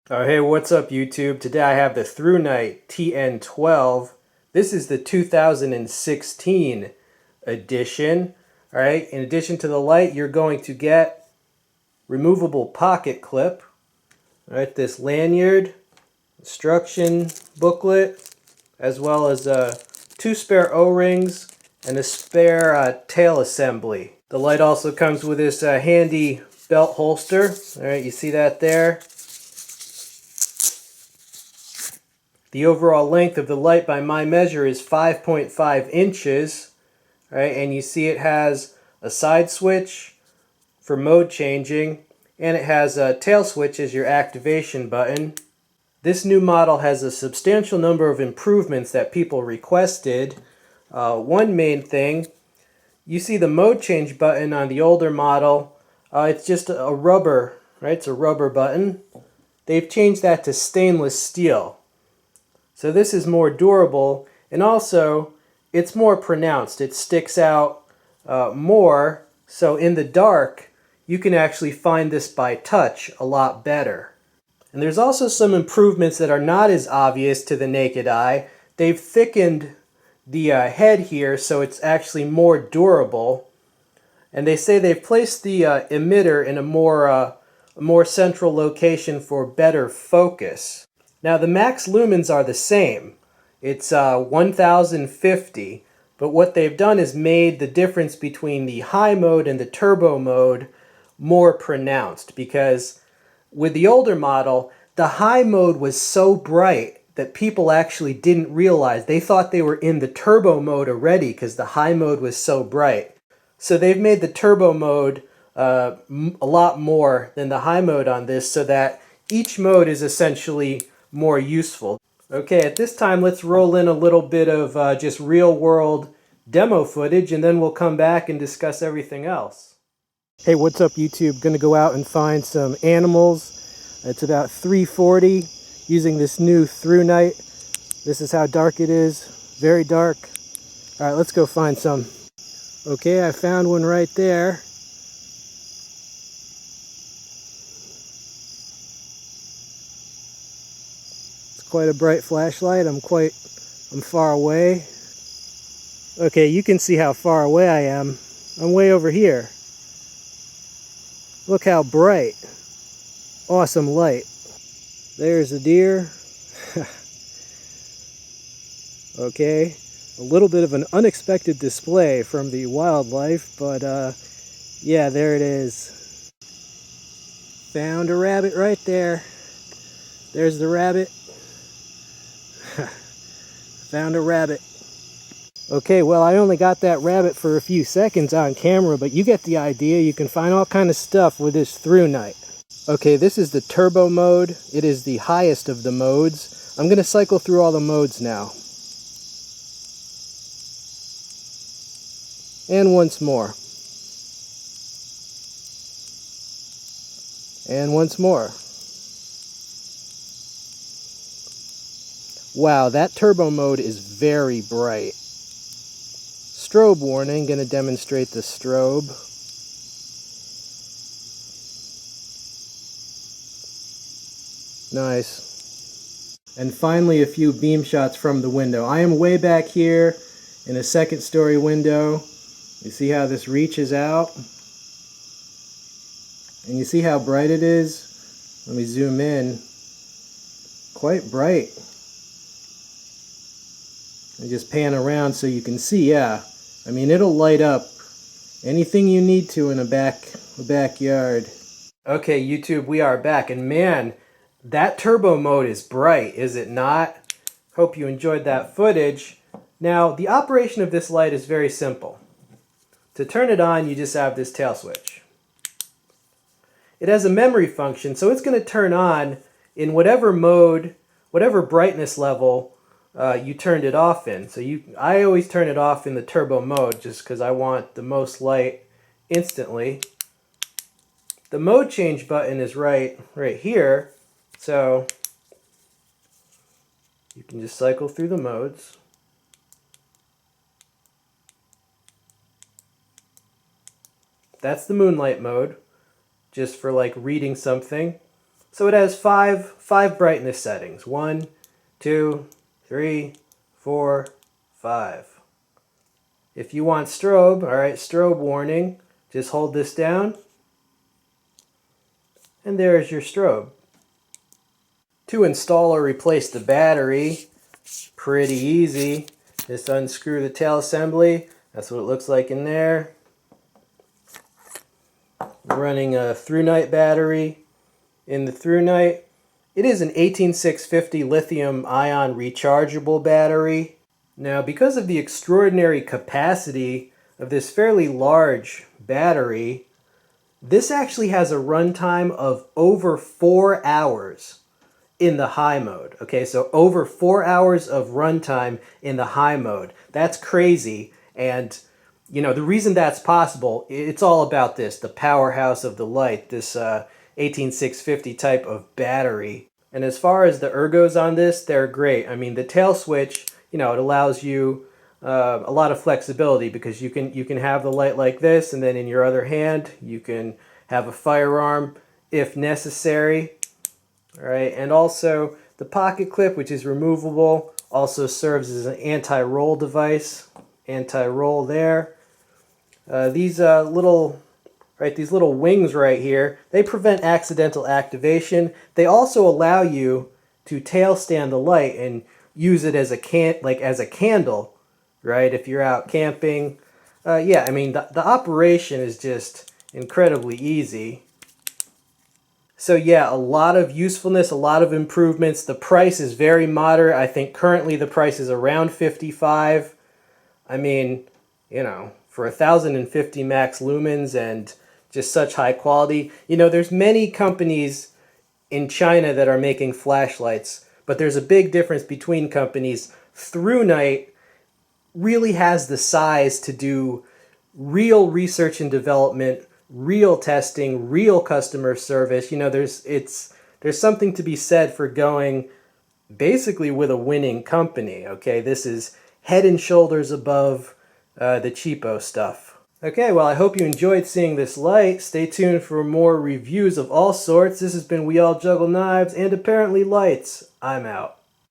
Hey, what's up YouTube? Today I have the Thrunite TN12. This is the 2016 edition. Alright, in addition to the light, you're going to get removable pocket clip. Alright, this lanyard, instruction booklet, as well as two spare O-rings and a spare tail assembly. The light also comes with this handy belt holster. Alright, you see that there? The overall length of the light by my measure is 5.5 inches, right? And you see it has a side switch for mode changing, and it has a tail switch as your activation button. This new model has a substantial number of improvements that people requested. One main thing, you see the mode change button on the older model, it's just a rubber, right? It's a rubber button. They've changed that to stainless steel. So this is more durable, and also it's more pronounced. It sticks out more, so in the dark you can actually find this by touch a lot better. And there's also some improvements that are not as obvious to the naked eye. They've thickened the head here so it's actually more durable. And they say they've placed the emitter in a more central location for better focus. Now the max lumens are the same. It's 1050, but what they've done is made the difference between the high mode and the turbo mode more pronounced, because with the older model, the high mode was so bright that people actually didn't realize. They thought they were in the turbo mode already because the high mode was so bright. So they've made the turbo mode a lot more than the high mode on this, so that each mode is essentially more useful. Okay, at this time let's roll in a little bit of just real-world demo footage, and then we'll come back and discuss everything else. Hey, what's up YouTube? Gonna go out and find some animals. It's about 3:40 using this new Thrunite. This is how dark it is, very dark. Alright, let's go find some. Okay, I found one right there. Quite a bright flashlight. I'm far away. Okay, you can see how far away I am. I'm way over here. Look how bright. Awesome light. There's a deer. Okay, a little bit of an unexpected display from the wildlife, but yeah, there it is. Found a rabbit right there. There's the rabbit. Found a rabbit. Okay, well, I only got that rabbit for a few seconds on camera, but you get the idea. You can find all kind of stuff with this Thrunite. Okay, this is the turbo mode. It is the highest of the modes. I'm going to cycle through all the modes now. And once more. And once more. Wow, that turbo mode is very bright. Strobe warning, going to demonstrate the strobe. Nice. And finally a few beam shots from the window. I am way back here in a second story window. You see how this reaches out? And you see how bright it is? Let me zoom in. Quite bright. And just pan around so you can see, yeah. I mean, it'll light up anything you need to in a backyard. Okay, YouTube, we are back. And man, that turbo mode is bright, is it not? Hope you enjoyed that footage. Now, the operation of this light is very simple. To turn it on, you just have this tail switch. It has a memory function, so it's going to turn on in whatever mode, whatever brightness level you turned it off in. So I always turn it off in the turbo mode just because I want the most light instantly. The mode change button is right here, so you can just cycle through the modes. That's the Moonlight mode, just for like reading something. So it has five brightness settings. 1, 2, 3, 4, 5. If you want strobe, all right, strobe warning, just hold this down, and there's your strobe. To install or replace the battery, pretty easy. Just unscrew the tail assembly. That's what it looks like in there. We're running a Thrunite battery in the Thrunite. It is an 18650 lithium-ion rechargeable battery. Now, because of the extraordinary capacity of this fairly large battery, this actually has a runtime of over 4 hours in the high mode. Okay, so over 4 hours of runtime in the high mode. That's crazy. And, you know, the reason that's possible, it's all about this, the powerhouse of the light, this 18650 type of battery. And as far as the ergos on this, they're great. I mean, the tail switch, you know, it allows you a lot of flexibility because you can have the light like this, and then in your other hand you can have a firearm if necessary. All right, and also the pocket clip, which is removable, also serves as an anti-roll device. Anti-roll there. These little wings right here, they prevent accidental activation. They also allow you to tail stand the light and use it as a candle, right? If you're out camping. Yeah, I mean, the operation is just incredibly easy. So yeah, a lot of usefulness, a lot of improvements. The price is very moderate. I think currently the price is around $55. I mean, you know, for 1050 max lumens and just such high quality. You know, there's many companies in China that are making flashlights, but there's a big difference between companies. Thrunite really has the size to do real research and development, real testing, real customer service. You know, there's something to be said for going basically with a winning company. Okay, this is head and shoulders above the cheapo stuff. Okay, well, I hope you enjoyed seeing this light. Stay tuned for more reviews of all sorts. This has been We All Juggle Knives and apparently Lights. I'm out.